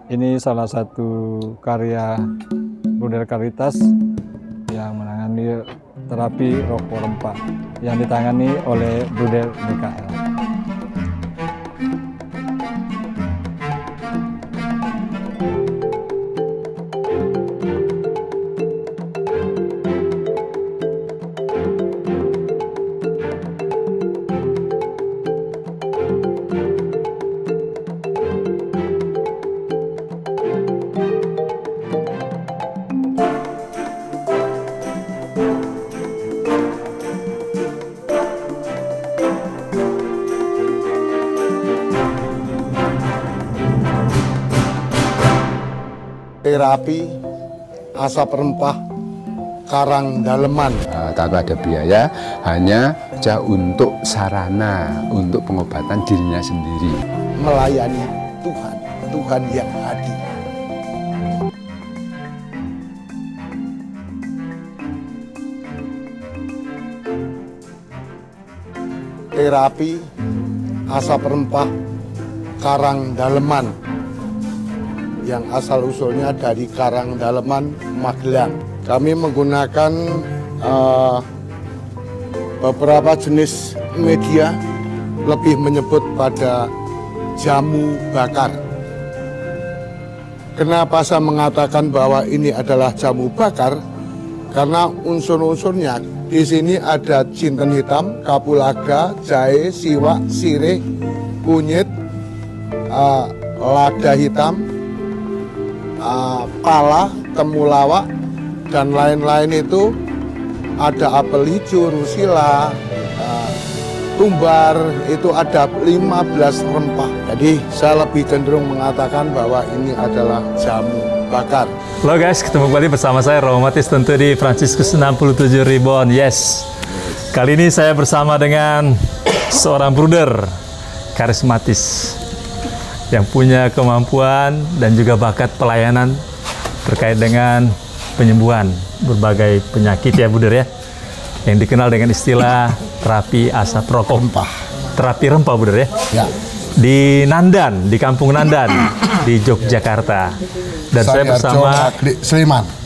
Ini salah satu karya Bruder Caritas yang menangani terapi rokok rempah yang ditangani oleh Bruder Mikael. Terapi asap rempah karang daleman. Tanpa ada biaya, hanya untuk sarana untuk pengobatan dirinya sendiri. Melayani Tuhan, Tuhan yang hadir. Terapi asap rempah karang daleman yang asal-usulnya dari Karang Daleman, Magelang. Kami menggunakan beberapa jenis media, lebih menyebut pada jamu bakar. Kenapa saya mengatakan bahwa ini adalah jamu bakar? Karena unsur-unsurnya di sini ada jinten hitam, kapulaga, jahe, siwak, sirih, kunyit, lada hitam, pala, temulawak, dan lain-lain itu. Ada apel hijau, rusila, tumbar, itu ada 15 rempah. Jadi saya lebih cenderung mengatakan bahwa ini adalah jamu bakar. Halo guys, ketemu kembali bersama saya Romatis tentu di Fransiskus 67 Reborn. Yes. Kali ini saya bersama dengan seorang bruder karismatis yang punya kemampuan dan juga bakat pelayanan terkait dengan penyembuhan berbagai penyakit ya bruder ya, yang dikenal dengan istilah terapi asap rokok Rempah. terapi rempah bruder ya, di Nandan, di kampung Nandan di Yogyakarta. Dan saya bersama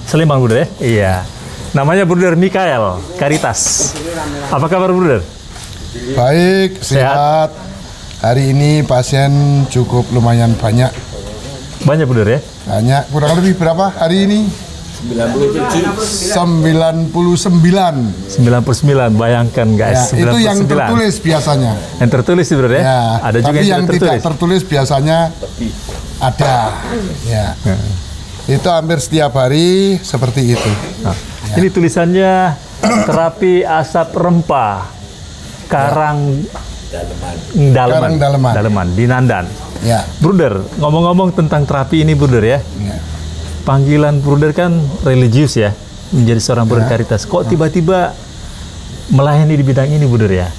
Sleman bruder ya, iya, namanya Bruder Mikael Caritas. Apa kabar bruder? Baik, sehat. Hari ini pasien cukup lumayan banyak. Banyak bruder ya? Banyak, kurang lebih berapa hari ini? 99. 99, bayangkan guys. Ya, itu yang tertulis biasanya. Yang tertulis sih bruder ya? Ya, Ada juga tapi yang tidak tidak tertulis biasanya ada. Ya. Itu hampir setiap hari seperti itu. Nah, ini tulisannya terapi asap rempah Karang Daleman di Nandan. Ya. Bruder, ngomong-ngomong tentang terapi ini bruder ya. Panggilan bruder kan religius ya, menjadi seorang bruder Caritas. Kok tiba-tiba melayani di bidang ini bruder ya?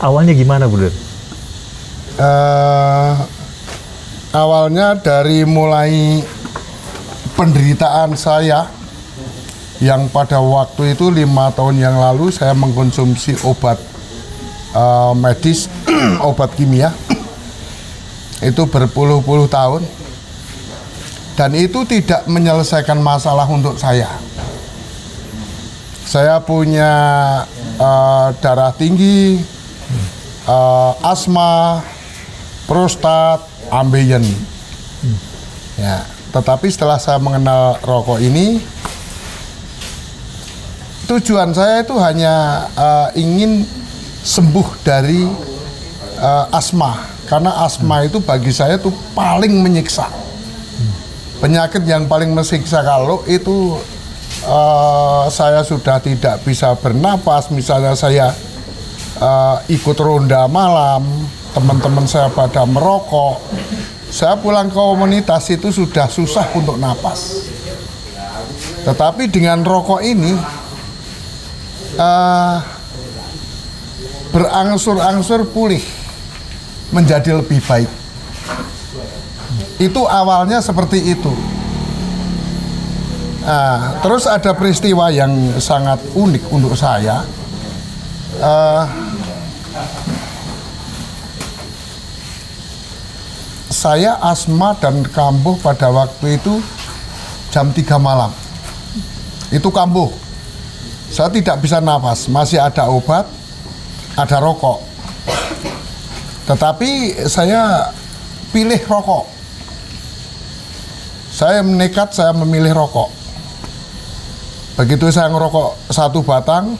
Awalnya gimana bruder? Awalnya dari mulai penderitaan saya yang pada waktu itu 5 tahun yang lalu saya mengkonsumsi obat medis, obat kimia itu berpuluh-puluh tahun, dan itu tidak menyelesaikan masalah untuk saya. Saya punya darah tinggi, asma, prostat, ambeien. Ya, tetapi setelah saya mengenal rokok ini, tujuan saya itu hanya ingin sembuh dari asma, karena asma itu bagi saya itu paling menyiksa. Penyakit yang paling menyiksa kalau itu saya sudah tidak bisa bernapas. Misalnya saya ikut ronda malam, teman-teman saya pada merokok, saya pulang ke komunitas itu sudah susah untuk napas. Tetapi dengan rokok ini berangsur-angsur pulih menjadi lebih baik. Itu awalnya seperti itu. Nah, terus ada peristiwa yang sangat unik untuk saya. saya asma dan kambuh pada waktu itu jam 3 malam. Itu kambuh. Saya tidak bisa nafas, masih ada obat, ada rokok. Tetapi saya pilih rokok. Saya nekat, saya memilih rokok. Begitu saya ngerokok 1 batang,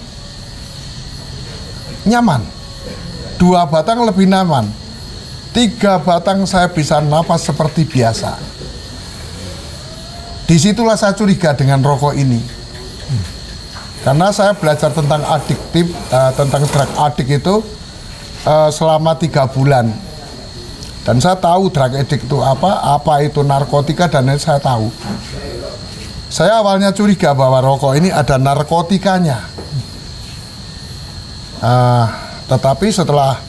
nyaman. 2 batang lebih nyaman. 3 batang saya bisa nafas seperti biasa. Disitulah saya curiga dengan rokok ini. Karena saya belajar tentang adiktif, tentang drug addict itu selama 3 bulan. Dan saya tahu drug addict itu apa itu narkotika, dan saya tahu. Saya awalnya curiga bahwa rokok ini ada narkotikanya. Tetapi setelah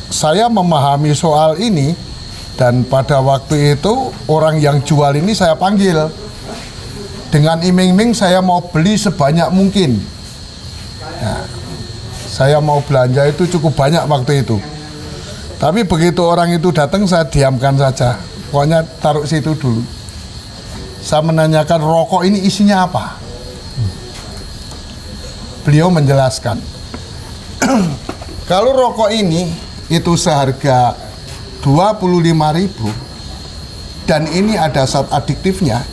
saya memahami soal ini, dan pada waktu itu orang yang jual ini saya panggil. Dengan iming-iming saya mau beli sebanyak mungkin. Nah, saya mau belanja itu cukup banyak waktu itu. Tapi begitu orang itu datang, saya diamkan saja. Pokoknya taruh situ dulu. Saya menanyakan rokok ini isinya apa. Beliau menjelaskan. Kalau rokok ini itu seharga 25.000 dan ini ada zat adiktifnya,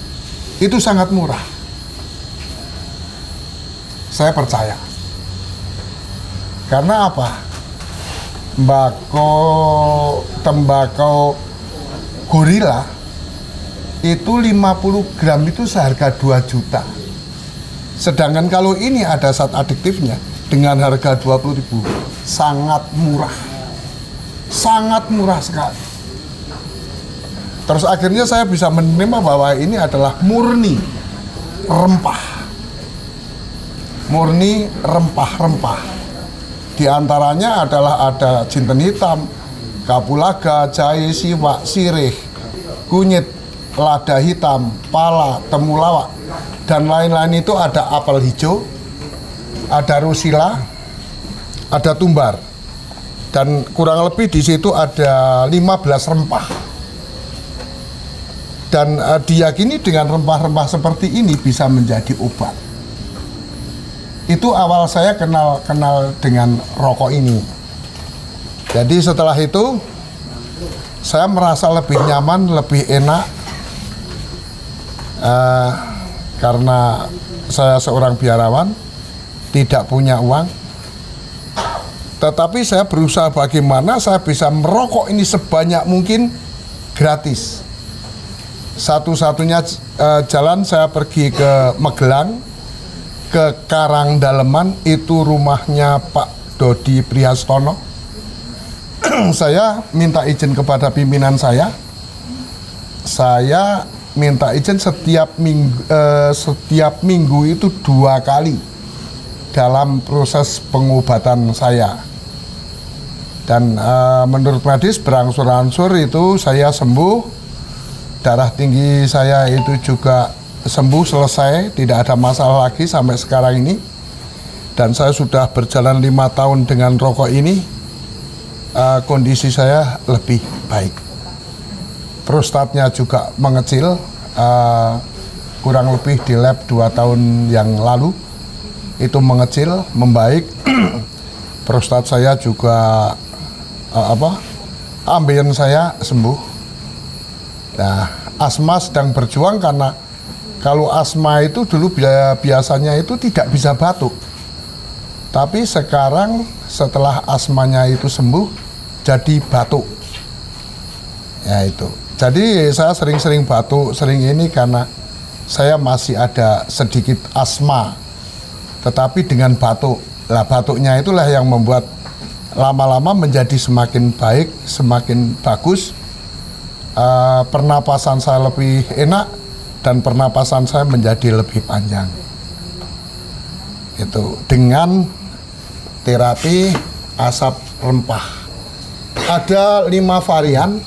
itu sangat murah. Saya percaya. Karena apa? Tembakau gorila itu 50 gram itu seharga 2 juta. Sedangkan kalau ini ada zat adiktifnya dengan harga 20.000, sangat murah. Sangat murah sekali. Terus akhirnya saya bisa menerima bahwa ini adalah murni rempah. Murni rempah-rempah. Di antaranya adalah ada jinten hitam, kapulaga, jahe, siwak, sirih, kunyit, lada hitam, pala, temulawak, dan lain-lain. Itu ada apel hijau, ada rusila, ada tumbar, dan kurang lebih di situ ada 15 rempah. Dan diyakini dengan rempah-rempah seperti ini bisa menjadi obat. Itu awal saya kenal dengan rokok ini. Jadi setelah itu saya merasa lebih nyaman, lebih enak, karena saya seorang biarawan, tidak punya uang. Tetapi saya berusaha bagaimana saya bisa merokok ini sebanyak mungkin gratis. Satu-satunya jalan saya pergi ke Magelang, ke Karangdaleman, itu rumahnya Pak Dodi Prihastono. Saya minta izin kepada pimpinan saya minta izin setiap minggu itu 2 kali dalam proses pengobatan saya. Dan menurut medis berangsur-angsur itu saya sembuh. Darah tinggi saya itu juga sembuh, selesai, tidak ada masalah lagi sampai sekarang ini. Dan saya sudah berjalan 5 tahun dengan rokok ini. Kondisi saya lebih baik. Prostatnya juga mengecil, kurang lebih di lab 2 tahun yang lalu itu mengecil, membaik. Prostat saya juga ambien saya sembuh. Nah, asma sedang berjuang, karena kalau asma itu dulu biasanya itu tidak bisa batuk. Tapi sekarang setelah asmanya itu sembuh, jadi batuk. Ya itu. Jadi saya sering-sering batuk, sering ini karena saya masih ada sedikit asma. Tetapi dengan batuk. Lah batuknya itulah yang membuat lama-lama menjadi semakin baik, semakin bagus. Pernapasan saya lebih enak dan pernapasan saya menjadi lebih panjang. Itu dengan terapi asap rempah. Ada 5 varian.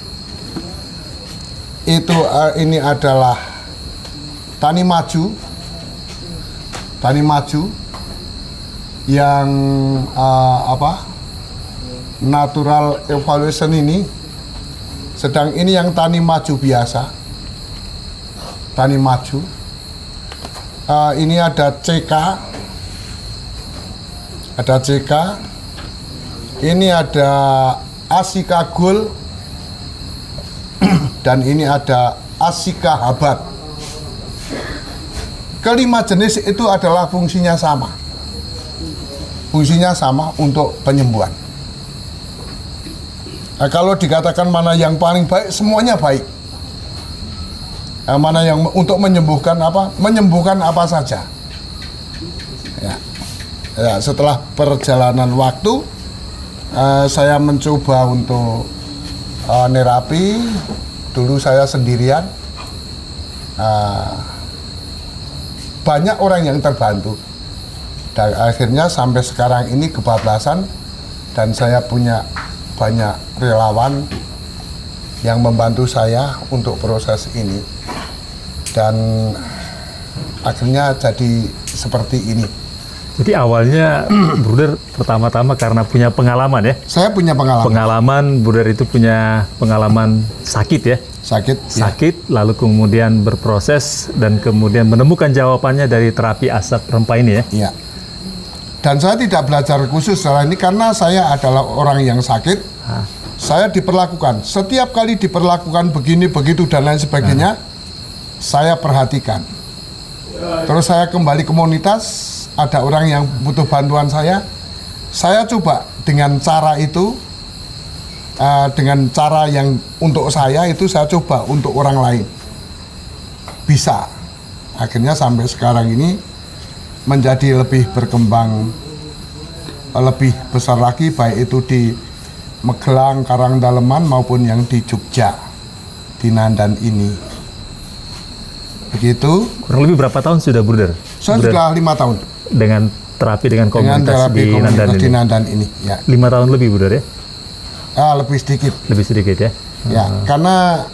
Itu ini adalah tani maju yang natural evaluation ini Sedang ini yang tani maju biasa, tani maju. Ini ada CK, ini ada Asika Gold, dan ini ada Asika Habat. Kelima jenis itu adalah fungsinya sama. Fungsinya sama untuk penyembuhan. Nah, kalau dikatakan mana yang paling baik, semuanya baik. Nah, mana yang untuk menyembuhkan apa? Menyembuhkan apa saja. Ya, setelah perjalanan waktu, saya mencoba untuk nerapi. Dulu saya sendirian. Banyak orang yang terbantu. Dan akhirnya sampai sekarang ini kebablasan, dan saya punya banyak relawan yang membantu saya untuk proses ini, dan akhirnya jadi seperti ini. Jadi awalnya Bruder pertama-tama karena punya pengalaman ya? Saya punya pengalaman. Pengalaman, Bruder itu punya pengalaman sakit ya? Sakit, lalu kemudian berproses dan kemudian menemukan jawabannya dari terapi asap rempah ini ya? Iya. Dan saya tidak belajar khusus setelah ini karena saya adalah orang yang sakit. Saya diperlakukan. Setiap kali diperlakukan begini, begitu, dan lain sebagainya, saya perhatikan. Terus saya kembali ke komunitas, ada orang yang butuh bantuan saya coba dengan cara itu, dengan cara yang untuk saya itu saya coba untuk orang lain. Bisa. Akhirnya sampai sekarang ini menjadi lebih berkembang, lebih besar lagi, baik itu di Magelang, Karangdaleman maupun yang di Jogja, di Nandan ini. Begitu. Kurang lebih berapa tahun sudah Bruder? Saya sudah 5 tahun. Dengan terapi dengan komunitas di Nandan ini. Ya. 5 tahun lebih Bruder ya? Lebih sedikit. Lebih sedikit ya? Ya, karena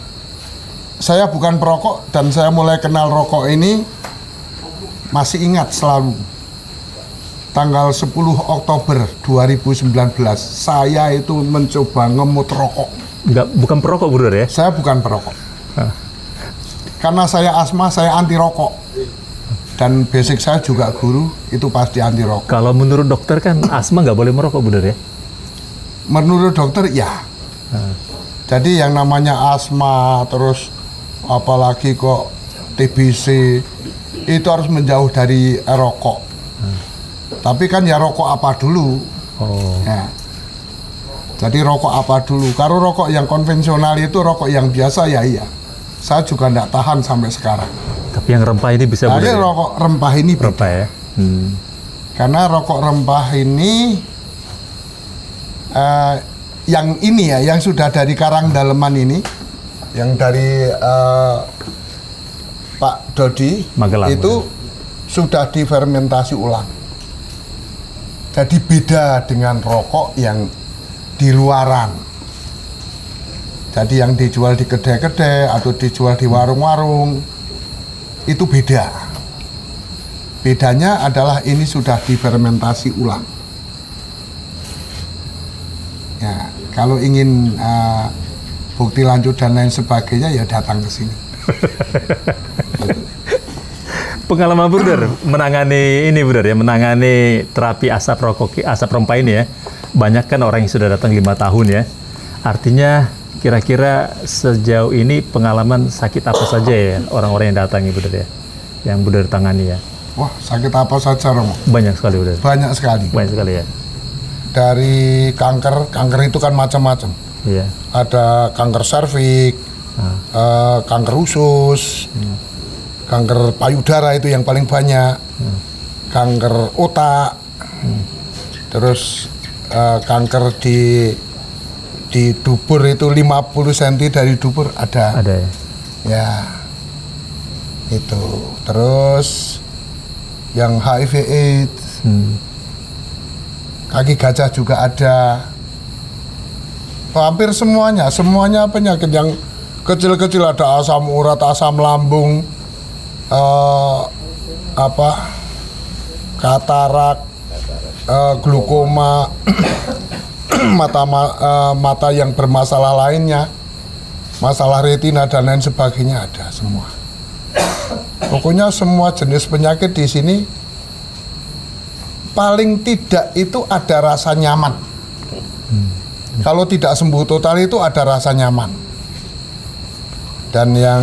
saya bukan perokok dan saya mulai kenal rokok ini masih ingat selalu. Tanggal 10 Oktober 2019 saya itu mencoba ngemut rokok. Bukan perokok Bruder ya? Saya bukan perokok. Karena saya asma, saya anti rokok. Dan basic saya juga guru, itu pasti anti rokok. Kalau menurut dokter kan asma nggak boleh merokok Bruder ya? Menurut dokter ya. Jadi yang namanya asma, terus apalagi kok TBC, itu harus menjauh dari rokok. Tapi kan ya rokok apa dulu. Ya. Jadi rokok apa dulu. Kalau rokok yang konvensional itu rokok yang biasa ya iya. Saya juga tidak tahan sampai sekarang. Tapi yang rempah ini bisa Jadi rokok rempah ini beda. Rempah ya? Karena rokok rempah ini yang ini ya, yang sudah dari Karangdaleman ini, yang dari Pak Dodi Magelang, itu sudah difermentasi ulang. Jadi beda dengan rokok yang di luaran. Jadi yang dijual di kedai-kedai atau dijual di warung-warung itu beda. Bedanya adalah ini sudah difermentasi ulang. Ya, kalau ingin bukti lanjut dan lain sebagainya ya datang ke sini. Pengalaman Bruder menangani ini Bruder ya, menangani terapi asap rempah ini ya. Banyak kan orang yang sudah datang 5 tahun ya. Artinya kira-kira sejauh ini pengalaman sakit apa saja ya orang-orang yang datang Bruder ya, yang Bruder tangani ya? Wah, sakit apa saja Romo? Banyak sekali Bruder. Banyak sekali. Banyak sekali ya. Dari kanker itu kan macam-macam. Iya. Ada kanker serviks, kanker usus, kanker payudara itu yang paling banyak, kanker otak, terus kanker di dubur itu 50 cm dari dubur ada. Ada ya. Ya, itu. Terus yang HIV/AIDS, kaki gajah juga ada. Hampir semuanya penyakit yang kecil-kecil ada, asam urat, asam lambung, katarak, glukoma, mata yang bermasalah lainnya, masalah retina dan lain sebagainya ada semua. Pokoknya semua jenis penyakit di sini paling tidak itu ada rasa nyaman. Kalau tidak sembuh total itu ada rasa nyaman. Dan yang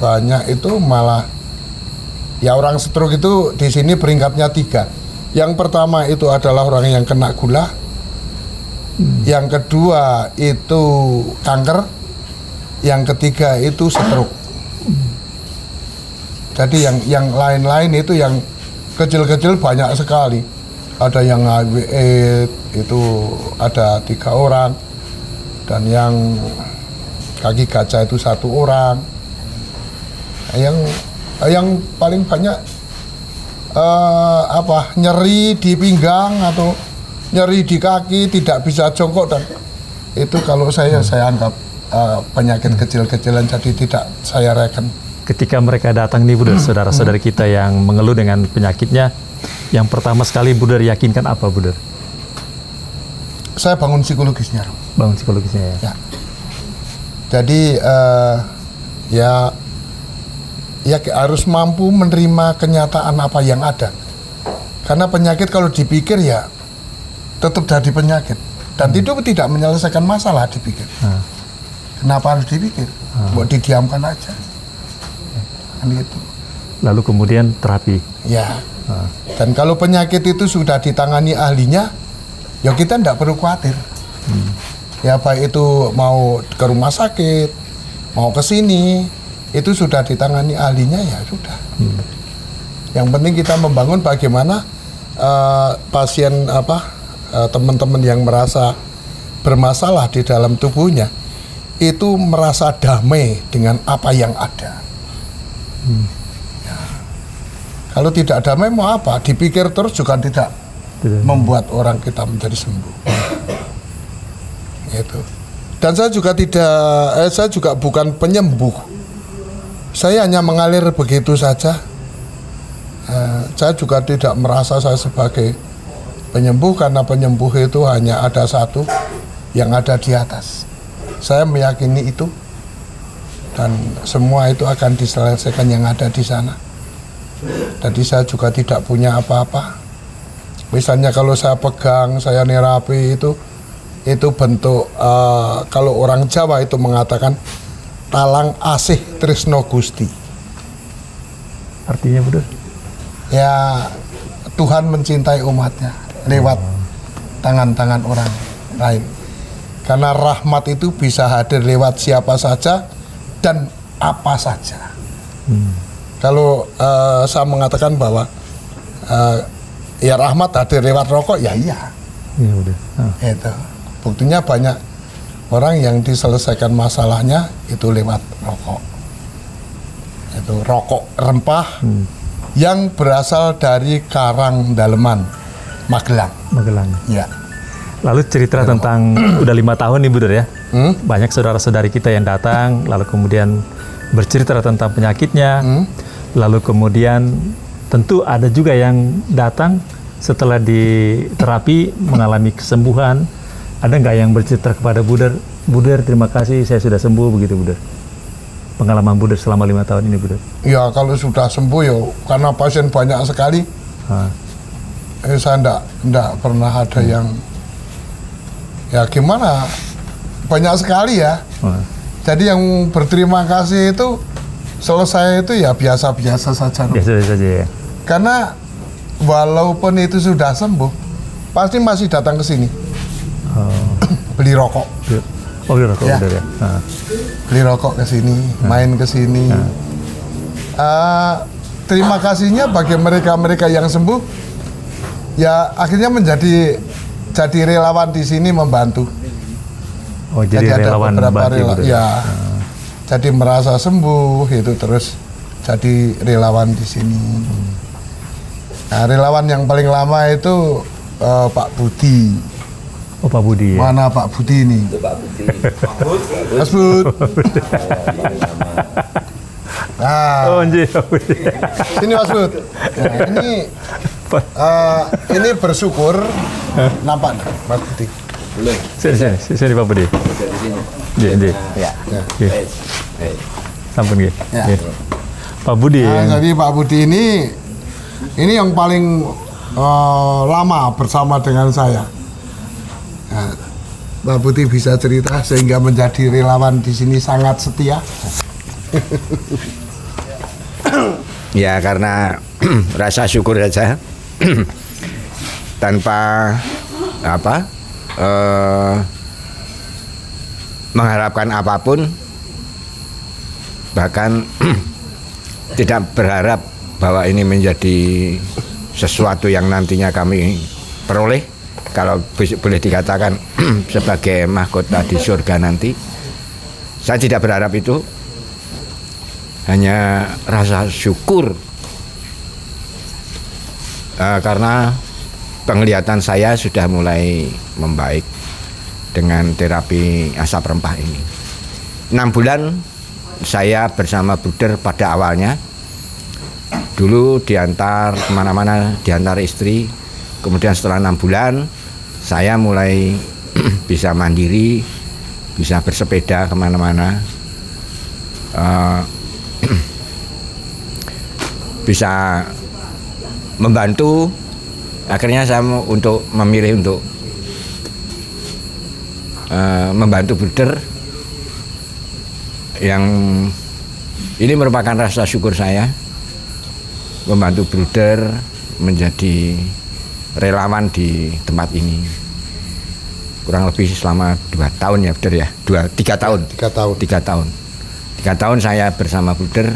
banyak itu malah ya orang stroke itu di sini peringkatnya 3. Yang pertama itu adalah orang yang kena gula. Yang kedua itu kanker. Yang ketiga itu stroke. Jadi yang lain-lain itu yang kecil-kecil banyak sekali. Ada yang HIV/AIDS itu ada 3 orang, dan yang kaki gajah itu 1 orang. Yang paling banyak nyeri di pinggang atau nyeri di kaki, tidak bisa jongkok, dan itu kalau saya anggap penyakit kecil-kecilan, jadi tidak saya reken. Ketika mereka datang nih Buder, saudara-saudara kita yang mengeluh dengan penyakitnya, yang pertama sekali Buder yakinkan apa Buder? Saya bangun psikologisnya. Bangun psikologisnya ya. Ya. Jadi ya harus mampu menerima kenyataan apa yang ada. Karena penyakit kalau dipikir ya tetap jadi penyakit, dan itu tidak menyelesaikan masalah dipikir. Kenapa harus dipikir? Buat didiamkan aja. Kan gitu. Lalu kemudian terapi. Ya. Dan kalau penyakit itu sudah ditangani ahlinya, ya kita tidak perlu khawatir. Ya baik itu mau ke rumah sakit, mau ke sini, itu sudah ditangani ahlinya, ya sudah. Yang penting kita membangun bagaimana pasien teman-teman yang merasa bermasalah di dalam tubuhnya itu merasa damai dengan apa yang ada. Ya. Kalau tidak damai mau apa? Dipikir terus juga tidak membuat orang kita menjadi sembuh. Itu. Dan saya juga saya juga bukan penyembuh. Saya hanya mengalir begitu saja. Saya juga tidak merasa saya sebagai penyembuh, karena penyembuh itu hanya ada satu yang ada di atas. Saya meyakini itu, dan semua itu akan diselesaikan yang ada di sana. Jadi saya juga tidak punya apa-apa. Misalnya kalau saya pegang, saya nerapi itu bentuk kalau orang Jawa itu mengatakan talang asih tresno Gusti. Artinya Buder? Ya Tuhan mencintai umatnya lewat tangan-tangan orang lain. Karena rahmat itu bisa hadir lewat siapa saja dan apa saja. Kalau saya mengatakan bahwa ya rahmat hadir lewat rokok, ya iya. Ya udah. Itu. Buktinya banyak orang yang diselesaikan masalahnya itu lewat rokok. Itu rokok rempah yang berasal dari Karang Daleman, Magelang. Magelang. Ya. Lalu cerita tentang udah 5 tahun nih Buder ya. Banyak saudara-saudari kita yang datang, lalu kemudian bercerita tentang penyakitnya. Lalu kemudian tentu ada juga yang datang setelah diterapi mengalami kesembuhan. Ada nggak yang bercerita kepada Buder, Buder terima kasih saya sudah sembuh, begitu Buder? Pengalaman Buder selama 5 tahun ini Buder? Ya kalau sudah sembuh ya, karena pasien banyak sekali. Saya enggak pernah ada yang ya gimana, banyak sekali ya. Jadi yang berterima kasih itu selesai itu ya biasa-biasa saja. Biasa-biasa saja ya. Karena walaupun itu sudah sembuh, pasti masih datang ke sini. Beli rokok. Oh, beli rokok ya. Buder ya. Beli rokok ke sini, main ke sini. Terima kasihnya bagi mereka-mereka yang sembuh, ya akhirnya menjadi relawan di sini membantu. Oh, jadi relawan membantu. Ya. Jadi merasa sembuh itu terus jadi relawan di sini. Nah, relawan yang paling lama itu Pak Budi. Oh, Pak Budi ya. Mana Pak Budi ini? Pak Budi. Mas Bud. Nah, sini Mas Bud. Nah, ini bersyukur nampak Mas Budi. Sini Pak Budi. Nggih. Ya. Nggih. Sampun nggih. Ya. Nggih. Pak Budi. Nah, jadi Pak Budi ini yang paling lama bersama dengan saya. Nah, Pak Budi bisa cerita sehingga menjadi relawan di sini sangat setia. Ya karena rasa syukur saja tanpa mengharapkan apapun, bahkan tidak berharap bahwa ini menjadi sesuatu yang nantinya kami peroleh, kalau boleh dikatakan sebagai mahkota di surga nanti. Saya tidak berharap itu, hanya rasa syukur karena penglihatan saya sudah mulai membaik dengan terapi asap rempah ini. 6 bulan saya bersama Bruder pada awalnya. Dulu diantar kemana-mana, diantar istri. Kemudian setelah 6 bulan saya mulai bisa mandiri, bisa bersepeda kemana-mana, bisa membantu. Akhirnya saya memilih untuk membantu Bruder, yang ini merupakan rasa syukur saya, membantu Bruder menjadi relawan di tempat ini kurang lebih selama 2 tahun ya Bruder ya, 3 tahun. 3 tahun saya bersama Bruder.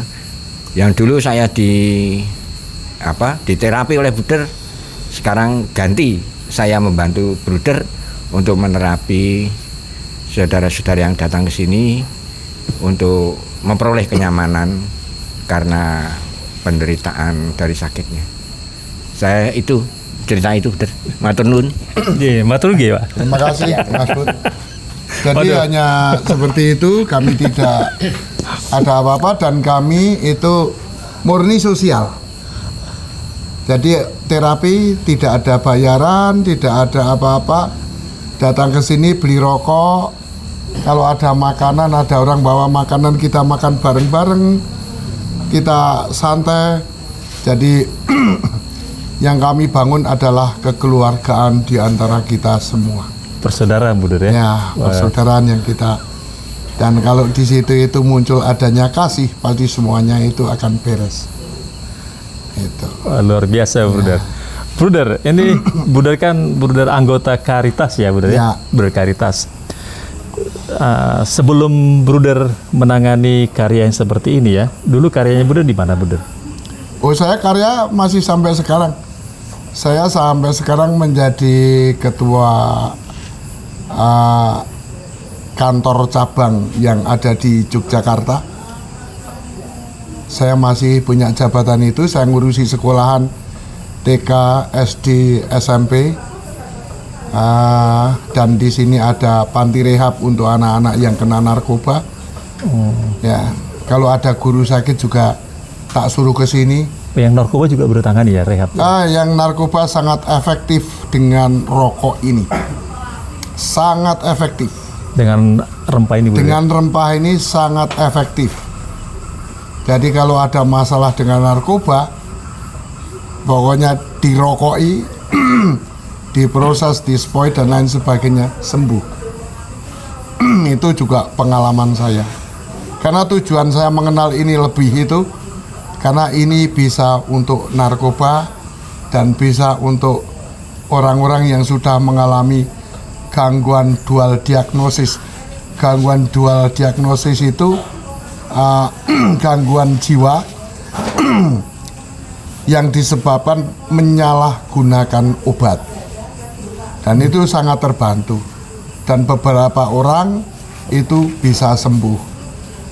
Yang dulu saya diterapi oleh Bruder, sekarang ganti saya membantu Bruder untuk menerapi saudara-saudara yang datang ke sini untuk memperoleh kenyamanan karena penderitaan dari sakitnya. Saya itu cerita itu, Bruder. Matur nuwun. Nggih, matur nggih, Pak. Terima kasih Mas Bud. Jadi hanya seperti itu, kami tidak ada apa-apa dan kami itu murni sosial. Jadi terapi tidak ada bayaran, tidak ada apa-apa. Datang ke sini beli rokok. Kalau ada makanan, ada orang bawa makanan, kita makan bareng-bareng. Kita santai. Jadi yang kami bangun adalah kekeluargaan di antara kita semua. Persaudaraan, Bruder ya. Ya, persaudaraan yang kita. Dan kalau di situ itu muncul adanya kasih, pasti semuanya itu akan beres. Itu. Wah, luar biasa, Bruder. Bruder, ini Bruder kan Bruder anggota Caritas ya, Bruder ya. Bruder Caritas. Sebelum Bruder menangani karya yang seperti ini ya, dulu karyanya Bruder di mana, Bruder? Oh, saya karya masih sampai sekarang. Saya sampai sekarang menjadi ketua kantor cabang yang ada di Yogyakarta. Saya masih punya jabatan itu. Saya ngurusi sekolahan TK, SD, SMP, dan di sini ada panti rehab untuk anak-anak yang kena narkoba. Ya, kalau ada guru sakit juga tak suruh ke sini. Yang narkoba juga bertangani ya, rehab? Yang narkoba sangat efektif dengan rokok ini. Sangat efektif. Dengan rempah ini, Bruder? Dengan rempah ini sangat efektif. Jadi kalau ada masalah dengan narkoba, pokoknya dirokoi, diproses, dispoi dan lain sebagainya, sembuh. Itu juga pengalaman saya. Karena tujuan saya mengenal ini lebih itu, karena ini bisa untuk narkoba dan bisa untuk orang-orang yang sudah mengalami gangguan dual diagnosis. Gangguan dual diagnosis itu gangguan jiwa yang disebabkan menyalahgunakan obat. Dan itu sangat terbantu. Dan beberapa orang itu bisa sembuh.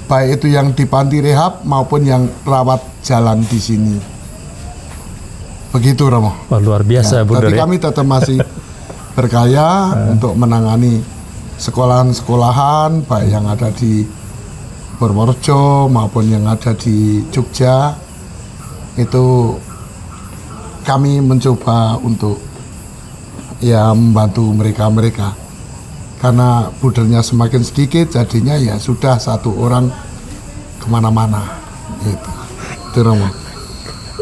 Baik itu yang di panti rehab maupun yang rawat jalan di sini. Begitu, Romo. Wah, luar biasa, Bruder. Tapi kami tetap masih berkaya untuk menangani sekolahan-sekolahan baik yang ada di Purworejo maupun yang ada di Jogja. Itu kami mencoba untuk ya membantu mereka-mereka. karena brudernya semakin sedikit, jadinya ya sudah satu orang kemana-mana gitu. Itu Romo.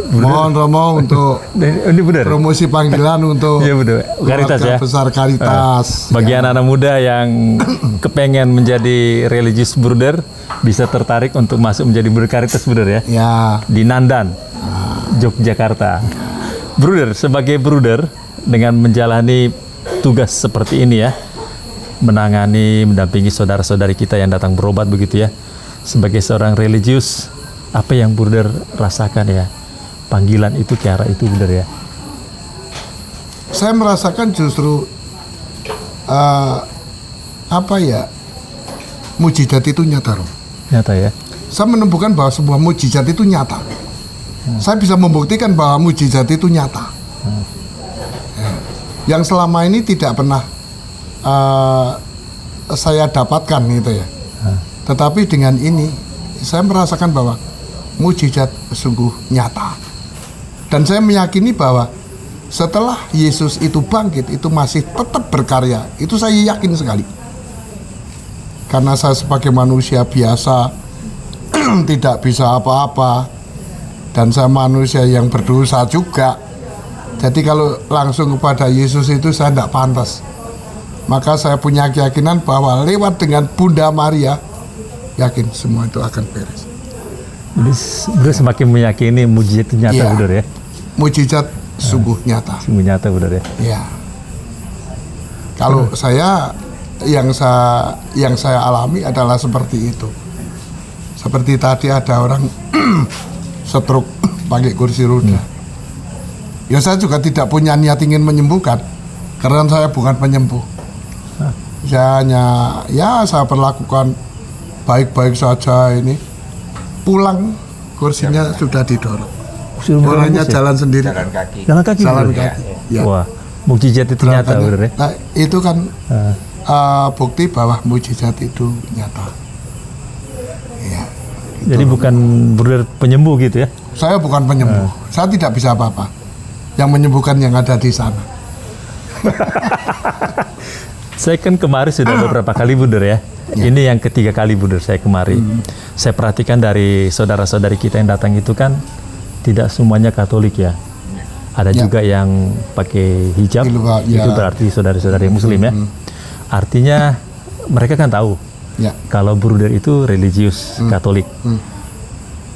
Mohon Romo untuk Ini benar. promosi panggilan untuk Iya benar. Karitas keluarga ya. besar Karitas. Bagi anak-anak muda yang kepengen menjadi religious bruder, bisa tertarik untuk masuk menjadi bruder Karitas, bruder ya. Ya, Di Nandan, Yogyakarta. Bruder, sebagai bruder dengan menjalani tugas seperti ini ya, menangani, mendampingi saudara-saudari kita yang datang berobat begitu ya. Sebagai seorang religius, apa yang bruder rasakan ya? Panggilan itu ke arah itu, bruder ya. saya merasakan justru apa ya, mujizat itu nyata, Romo. Nyata ya. Saya menemukan bahwa sebuah mujizat itu nyata. Saya bisa membuktikan bahwa mujizat itu nyata. Ya. Yang selama ini tidak pernah saya dapatkan gitu ya. Tetapi dengan ini saya merasakan bahwa mujizat sungguh nyata. Dan saya meyakini bahwa setelah Yesus itu bangkit, itu masih tetap berkarya. Itu saya yakin sekali. Karena saya sebagai manusia biasa tidak bisa apa-apa, dan saya manusia yang berdosa juga. Jadi kalau langsung kepada Yesus itu saya tidak pantas. Maka saya punya keyakinan bahwa lewat dengan Bunda Maria, yakin semua itu akan beres. Jadi bruder semakin meyakini mujizat itu nyata, Iya. bruder ya. Mujizat sungguh nyata. Sungguh nyata, bruder ya. Ya. Kalau saya yang saya alami adalah seperti itu. Seperti tadi ada orang stroke pakai kursi roda. Ya saya juga tidak punya niat ingin menyembuhkan, karena saya bukan penyembuh. Saya hanya saya perlakukan baik-baik saja ini. Pulang kursinya sudah didorong. Orangnya jalan sendiri. Jalan kaki. Jalan kaki, Jalan bruder. kaki. Ya. Wah, mukjizat itu nyata, Makanya, bruder ya. nah, itu kan bukti bahwa mujizat itu nyata. Ya, Jadi bukan bruder penyembuh gitu ya. saya bukan penyembuh. Saya tidak bisa apa-apa. Yang menyembuhkan yang ada di sana. Saya kan kemarin sudah beberapa kali, bruder ya. Ini yang ketiga kali, bruder, saya kemari. Saya perhatikan dari saudara-saudari kita yang datang itu kan tidak semuanya Katolik ya. Ada Ya. juga yang pakai hijab. Di luar, ya. Itu berarti saudara-saudari Muslim ya. Artinya mereka kan tahu Ya. kalau bruder itu religius Katolik.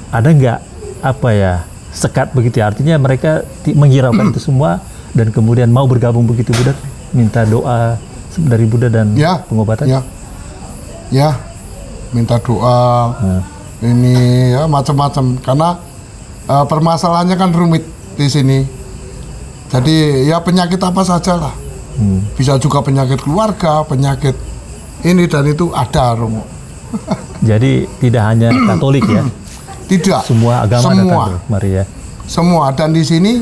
Ada nggak apa ya, sekat begitu ya? Artinya mereka menghiraukan itu semua dan kemudian mau bergabung begitu, bruder, minta doa dari Buddha dan Ya. pengobatan. Ya. Minta doa. Ini ya macam-macam, karena permasalahannya kan rumit di sini. Jadi ya penyakit apa saja lah. Bisa juga penyakit keluarga, penyakit ini dan itu ada, Romo. Jadi tidak hanya Katolik ya, Tidak. semua agama Semua. datang ke Maria. Semua. Dan di sini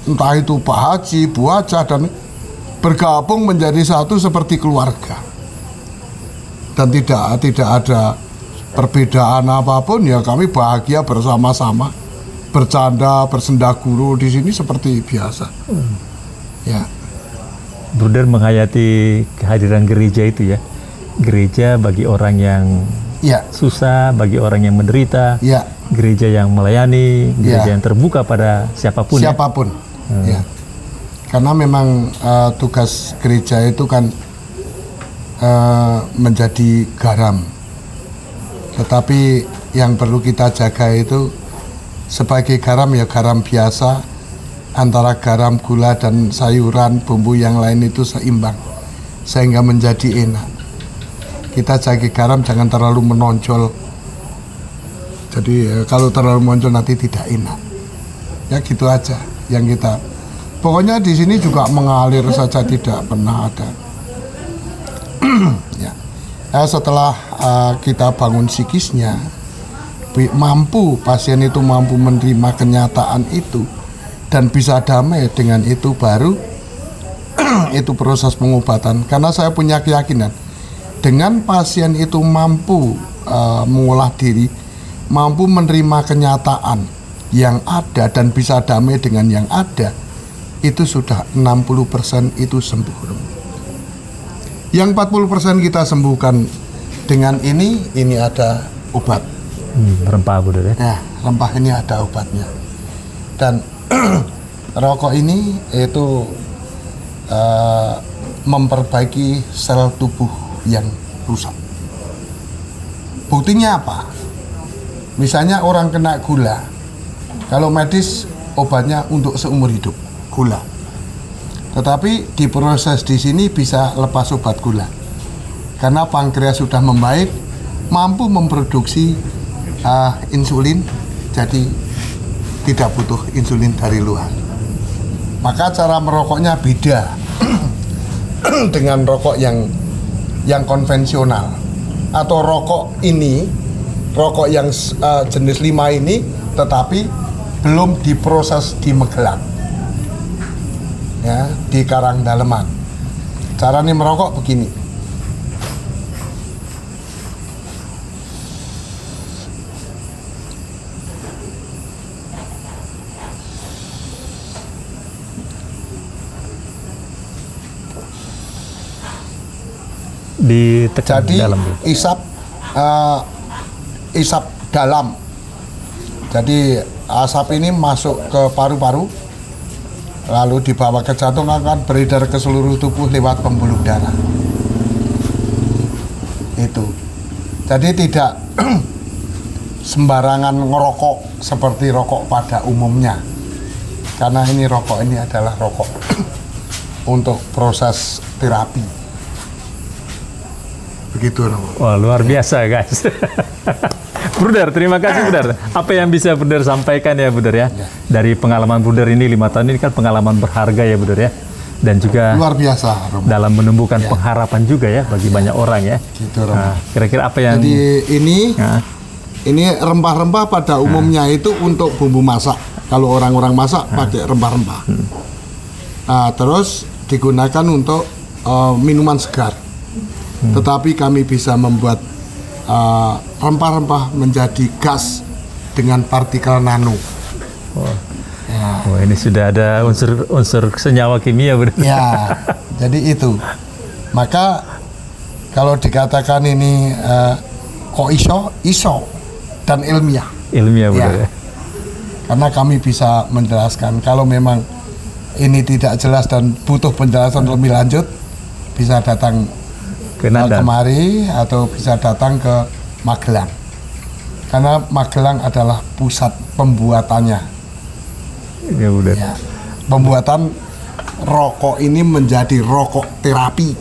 entah itu Pak Haji, Bu Haja, dan bergabung menjadi satu seperti keluarga. Dan tidak ada perbedaan apapun, ya kami bahagia bersama-sama, bercanda, bersenda guru di sini seperti biasa. Ya. Bruder menghayati kehadiran gereja itu ya. Gereja bagi orang yang Ya. susah, bagi orang yang menderita. Ya. Gereja yang melayani, gereja Ya. yang terbuka pada siapapun. Ya? Siapapun. Ya. Karena memang tugas gereja itu kan menjadi garam. Tetapi yang perlu kita jaga itu sebagai garam ya garam biasa, antara garam, gula, dan sayuran, bumbu yang lain itu seimbang sehingga menjadi enak. Kita jaga garam jangan terlalu menonjol. Jadi kalau terlalu menonjol nanti tidak enak. Ya gitu aja yang kita. Pokoknya di sini juga mengalir saja, tidak pernah ada. Ya. Setelah kita bangun psikisnya, pasien itu mampu menerima kenyataan itu dan bisa damai dengan itu, baru itu proses pengobatan. Karena saya punya keyakinan dengan pasien itu mampu mengolah diri, mampu menerima kenyataan yang ada dan bisa damai dengan yang ada, itu sudah 60% itu sembuh. Yang 40% kita sembuhkan dengan ini ada obat. Rempah Bruder ya. Nah, rempah ini ada obatnya. Dan rokok ini itu memperbaiki sel tubuh yang rusak. Buktinya apa? Misalnya orang kena gula, kalau medis obatnya untuk seumur hidup, gula. Tetapi diproses di sini bisa lepas obat gula. Karena pankreas sudah membaik, mampu memproduksi insulin, jadi tidak butuh insulin dari luar. Maka cara merokoknya beda dengan rokok yang konvensional. Atau rokok yang jenis 5 ini tetapi belum diproses di Magelang, ya, di Karangdaleman. Caranya merokok begini. Ditekan Jadi dalam. isap dalam. Jadi asap ini masuk ke paru-paru, lalu dibawa ke jantung, akan beredar ke seluruh tubuh lewat pembuluh darah. Itu. Jadi tidak sembarangan ngerokok seperti rokok pada umumnya. Karena ini rokok ini adalah rokok untuk proses terapi. Begitu, Wah, luar biasa guys. Bruder, terima kasih Bruder. Apa yang bisa Bruder sampaikan ya Bruder ya? Dari pengalaman Bruder ini 5 tahun ini kan pengalaman berharga ya Bruder ya. Dan juga luar biasa, Romo. Dalam menumbuhkan pengharapan juga ya bagi banyak orang ya. Gitu, Romo. Nah, kira-kira apa yang Jadi ini rempah-rempah pada umumnya itu untuk bumbu masak. Kalau orang-orang masak pakai rempah-rempah. Nah, terus digunakan untuk minuman segar. Tetapi kami bisa membuat rempah-rempah menjadi gas dengan partikel nano. Oh, ini sudah ada unsur senyawa kimia Bruder. Ya, jadi itu. Maka kalau dikatakan ini kok iso dan ilmiah. Ilmiah Bruder ya. Karena kami bisa menjelaskan. Kalau memang ini tidak jelas dan butuh penjelasan lebih lanjut, bisa datang kemari atau bisa datang ke Magelang. Karena Magelang adalah pusat pembuatannya. Ya, Bruder. Ya, pembuatan rokok ini menjadi rokok terapi.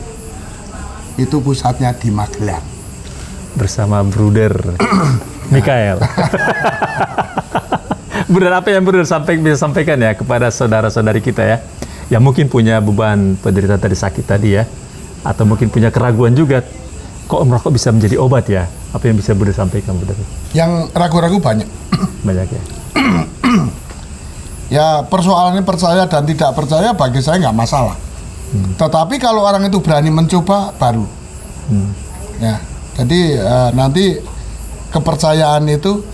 Itu pusatnya di Magelang. Bersama Bruder Mikael. Bruder, apa yang Bruder bisa sampaikan ya kepada saudara-saudari kita ya, yang mungkin punya beban penderita dari sakit tadi ya, atau mungkin punya keraguan juga, kok merokok bisa menjadi obat ya? Apa yang bisa Bruder sampaikan Bruder? Yang ragu-ragu banyak. Banyak ya. Ya persoalannya percaya dan tidak percaya bagi saya nggak masalah. Tetapi kalau orang itu berani mencoba baru. Ya, jadi nanti kepercayaan itu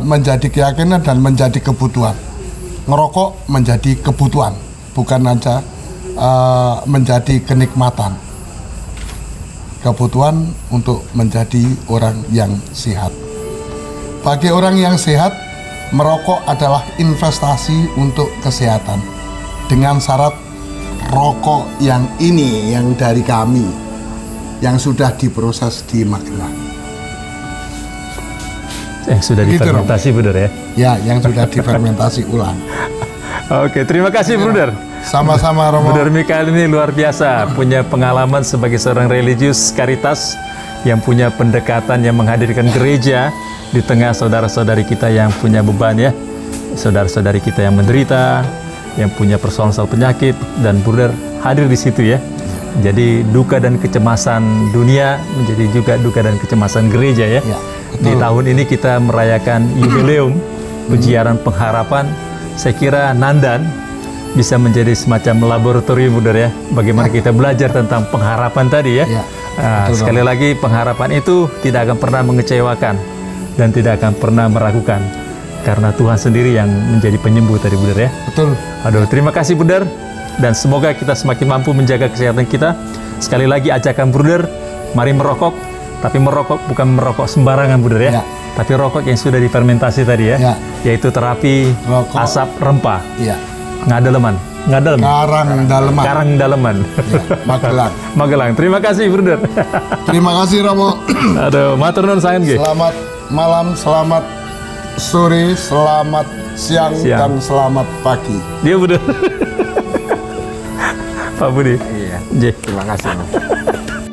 menjadi keyakinan dan menjadi kebutuhan. Ngerokok menjadi kebutuhan, bukan aja menjadi kenikmatan. Kebutuhan untuk menjadi orang yang sehat. Bagi orang yang sehat, merokok adalah investasi untuk kesehatan. Dengan syarat rokok yang ini, yang dari kami, yang sudah diproses di Magelang. Yang sudah difermentasi Bruder ya? Ya, yang sudah difermentasi ulang. Oke, terima kasih Bruder. Sama-sama Romo. Bruder Mikael ini luar biasa, punya pengalaman sebagai seorang religius Caritas yang punya pendekatan yang menghadirkan gereja di tengah saudara-saudari kita yang punya beban ya, saudara-saudari kita yang menderita, yang punya persoalan penyakit, dan Bruder hadir di situ ya. Jadi duka dan kecemasan dunia menjadi juga duka dan kecemasan gereja ya. Di tahun ini kita merayakan jubileum Penyiaran Pengharapan. Saya kira Nandan bisa menjadi semacam laboratorium Bruder ya, bagaimana kita belajar tentang pengharapan tadi ya. Sekali lagi, pengharapan itu tidak akan pernah mengecewakan dan tidak akan pernah meragukan, karena Tuhan sendiri yang menjadi penyembuh tadi Bruder ya. Betul. Aduh, terima kasih Bruder, dan semoga kita semakin mampu menjaga kesehatan kita Sekali lagi ajakan Bruder, mari merokok, tapi merokok bukan merokok sembarangan Bruder ya. Ya. Tapi rokok yang sudah difermentasi tadi ya, Ya. yaitu terapi Rokok. asap rempah, Iya. ngadeleman, Karang Daleman. karang daleman. Ya, Magelang. Magelang. Terima kasih Bruder. Terima kasih Romo. Aduh, matur nuwun sangen nggih. Selamat malam, selamat sore, selamat siang, Siang. dan selamat pagi. Dia Bruder. Pak Budi. Iya. Nggih. Terima kasih. Mas.